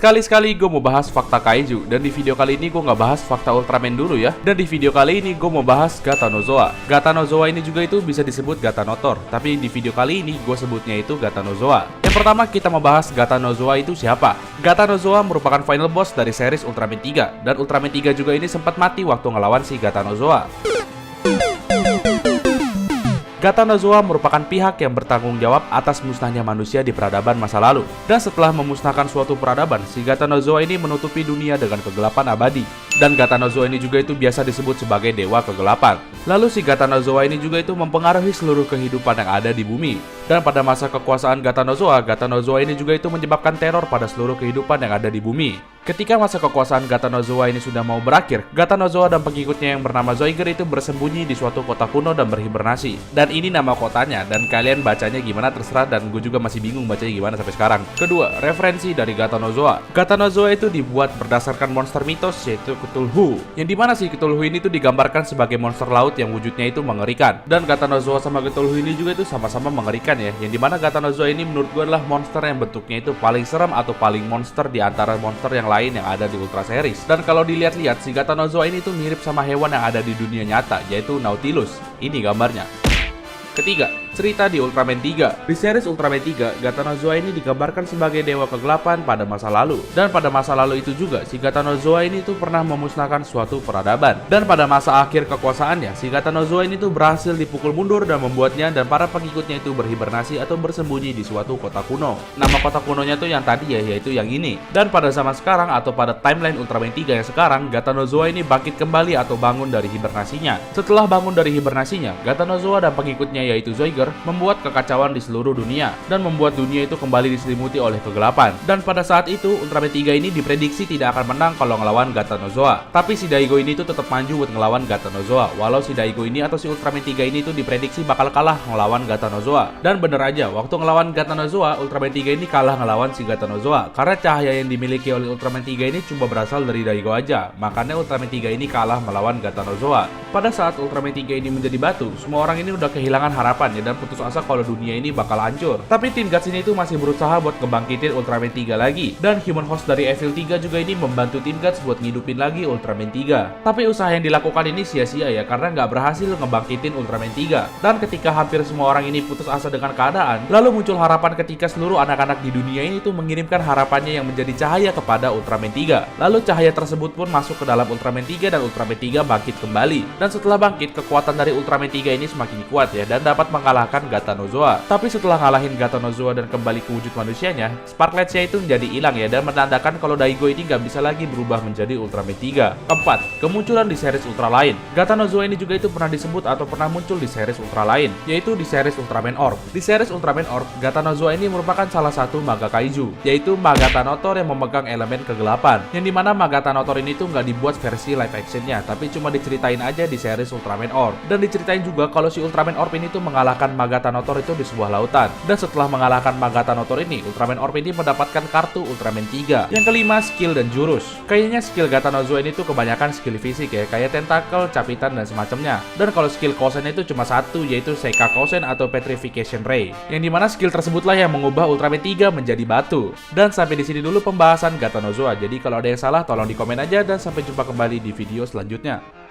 Sekali-sekali gue mau bahas fakta kaiju, dan di video kali ini gue nggak bahas fakta Ultraman dulu ya. Dan di video kali ini gue mau bahas Gatanozoa. Gatanozoa ini juga itu bisa disebut Gatanotor, tapi di video kali ini gue sebutnya itu Gatanozoa. Yang pertama kita mau bahas Gatanozoa itu siapa. Gatanozoa merupakan final boss dari series Ultraman 3, dan Ultraman 3 juga ini sempat mati waktu ngelawan si Gatanozoa. Gatanozoa merupakan pihak yang bertanggung jawab atas musnahnya manusia di peradaban masa lalu. Dan setelah memusnahkan suatu peradaban, si Gatanozoa ini menutupi dunia dengan kegelapan abadi. Dan Gatanozoa ini juga itu biasa disebut sebagai dewa kegelapan. Lalu si Gatanozoa ini juga itu mempengaruhi seluruh kehidupan yang ada di bumi. Dan pada masa kekuasaan Gatanozoa, Gatanozoa ini juga itu menyebabkan teror pada seluruh kehidupan yang ada di bumi. Ketika masa kekuasaan Gatanozoa ini sudah mau berakhir, Gatanozoa dan pengikutnya yang bernama Zoiger itu bersembunyi di suatu kota kuno dan berhibernasi. Dan ini nama kotanya, dan kalian bacanya gimana terserah, dan gue juga masih bingung bacanya gimana sampai sekarang. Kedua, referensi dari Gatanozoa. Gatanozoa itu dibuat berdasarkan monster mitos yaitu Cthulhu. Yang dimana si Cthulhu ini tuh digambarkan sebagai monster laut yang wujudnya itu mengerikan. Dan Gatanozoa sama Cthulhu ini juga itu sama-sama mengerikan ya. Yang dimana Gatanozoa ini menurut gue adalah monster yang bentuknya itu paling serem atau paling monster di antara monster yang lain yang ada di Ultra Series. Dan kalau dilihat-lihat, si Gatanozoa ini tuh mirip sama hewan yang ada di dunia nyata, yaitu Nautilus. Ini gambarnya. Ketiga, cerita di Ultraman 3. Di series Ultraman 3, Gatanozoa ini digambarkan sebagai dewa kegelapan pada masa lalu. Dan pada masa lalu itu juga, si Gatanozoa ini tuh pernah memusnahkan suatu peradaban. Dan pada masa akhir kekuasaannya, si Gatanozoa ini tuh berhasil dipukul mundur dan membuatnya dan para pengikutnya itu berhibernasi atau bersembunyi di suatu kota kuno. Nama kota kunonya tuh yang tadi ya, yaitu yang ini. Dan pada zaman sekarang atau pada timeline Ultraman 3 yang sekarang, Gatanozoa ini bangkit kembali atau bangun dari hibernasinya. Setelah bangun dari hibernasinya, Gatanozoa dan pengikutnya yaitu Zoiger membuat kekacauan di seluruh dunia dan membuat dunia itu kembali diselimuti oleh kegelapan. Dan pada saat itu Ultraman 3 ini diprediksi tidak akan menang kalau ngelawan Gatanozoa. Tapi si Daigo ini tuh tetap maju buat ngelawan Gatanozoa. Walau si Daigo ini atau si Ultraman 3 ini tuh diprediksi bakal kalah ngelawan Gatanozoa. Dan bener aja, waktu ngelawan Gatanozoa, Ultraman 3 ini kalah ngelawan si Gatanozoa. Karena cahaya yang dimiliki oleh Ultraman 3 ini cuma berasal dari Daigo aja. Makanya Ultraman 3 ini kalah melawan Gatanozoa. Pada saat Ultraman 3 ini menjadi batu, semua orang ini udah kehilangan harapan dan putus asa kalau dunia ini bakal hancur. Tapi tim Guts ini tuh masih berusaha buat ngebangkitin Ultraman 3 lagi. Dan human host dari Evil 3 juga ini membantu tim Guts buat ngidupin lagi Ultraman 3. Tapi usaha yang dilakukan ini sia-sia ya, karena nggak berhasil ngebangkitin Ultraman 3. Dan ketika hampir semua orang ini putus asa dengan keadaan, lalu muncul harapan ketika seluruh anak-anak di dunia ini tuh mengirimkan harapannya yang menjadi cahaya kepada Ultraman 3. Lalu cahaya tersebut pun masuk ke dalam Ultraman 3 dan Ultraman 3 bangkit kembali. Dan setelah bangkit, kekuatan dari Ultraman 3 ini semakin kuat ya, dan dapat mengalahkan Gatanozoa. Tapi setelah ngalahin Gatanozoa dan kembali ke wujud manusianya, Sparklets-nya itu menjadi hilang ya, dan menandakan kalau Daigo ini nggak bisa lagi berubah menjadi Ultraman 3. Keempat, kemunculan di series Ultra lain. Gatanozoa ini juga itu pernah disebut atau pernah muncul di series Ultra lain, yaitu di series Ultraman Orb. Di series Ultraman Orb, Gatanozoa ini merupakan salah satu Maga Kaiju, yaitu Magatanotor yang memegang elemen kegelapan. Yang dimana Magatanotor ini tuh nggak dibuat versi live actionnya, tapi cuma diceritain aja di series Ultraman Orb. Dan diceritain juga kalau si Ultraman Orb ini tuh mengalahkan Magatanotor itu di sebuah lautan. Dan setelah mengalahkan Magatanotor ini, Ultraman Orb ini mendapatkan kartu Ultraman 3. Yang kelima, skill dan jurus. Kayaknya skill Gatanozoa ini tuh kebanyakan skill fisik ya, kayak tentakel, capitan, dan semacamnya. Dan kalau skill Kosen itu cuma satu, yaitu Seika Kosen atau Petrification Ray. Yang dimana skill tersebutlah yang mengubah Ultraman 3 menjadi batu. Dan sampai di sini dulu pembahasan Gatanozoa. Jadi kalau ada yang salah tolong di komen aja, dan sampai jumpa kembali di video selanjutnya.